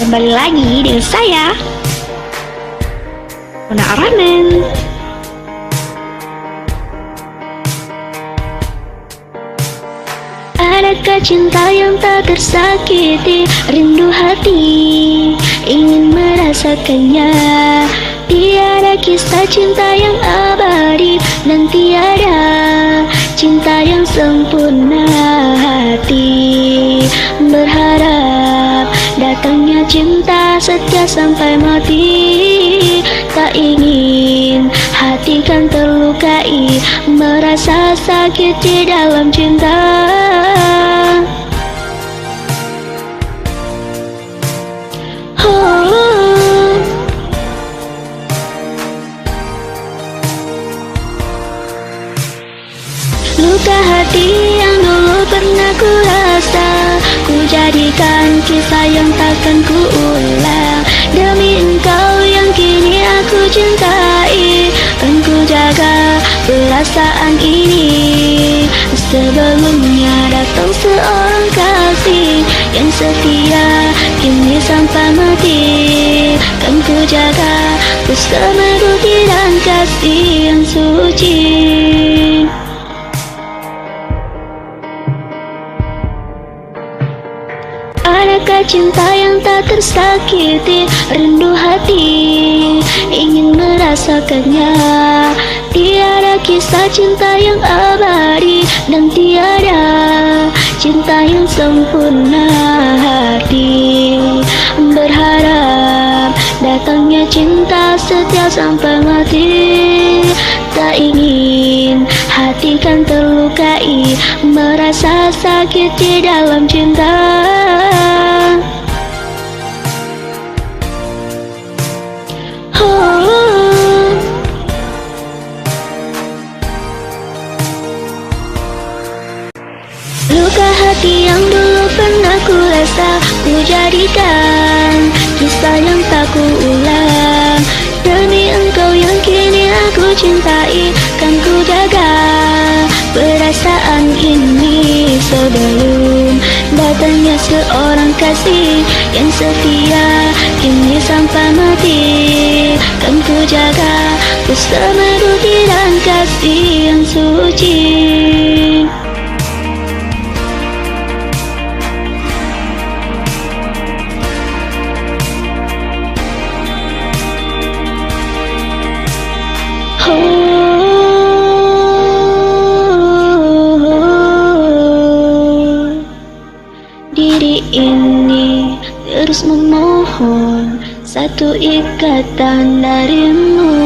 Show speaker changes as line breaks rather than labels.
Kembali lagi dengan saya, Mona Aranen. Adakah cinta yang tak tersakiti? Rindu hati ingin merasakannya. Tiada kisah cinta yang abadi, dan tiada cinta yang sempurna. Hati berharap datangnya cinta setia sampai mati. Tak ingin hati kan terlukai, merasa sakit di dalam cinta. Luka hati yang dulu pernah ku rasa, ku jadikan kisah yang takkan ku ulang. Demi engkau yang kini aku cintai, kan ku jaga perasaan ini. Sebelumnya datang seorang kasih yang setia, kini sampai mati. Kan ku jaga bersama bukti dan kasih yang suci. Adakah cinta yang tak tersakiti? Rindu hati ingin merasakannya. Tiada kisah cinta yang abadi, dan tiada cinta yang sempurna. Hati berharap datangnya cinta setia sampai mati. Tak ingin hati kan terlukai, merasa sakit di dalam cinta. Luka hati yang dulu pernah ku rasa, ku jadikan kisah yang tak ku ulang. Demi engkau yang kini aku cintai, kan ku jaga perasaan ini. Sebelum datangnya seorang kasih yang setia, kini sampai mati. Kan ku jaga bersama bukti dan kasih yang suci. Diri ini terus memohon satu ikatan darimu.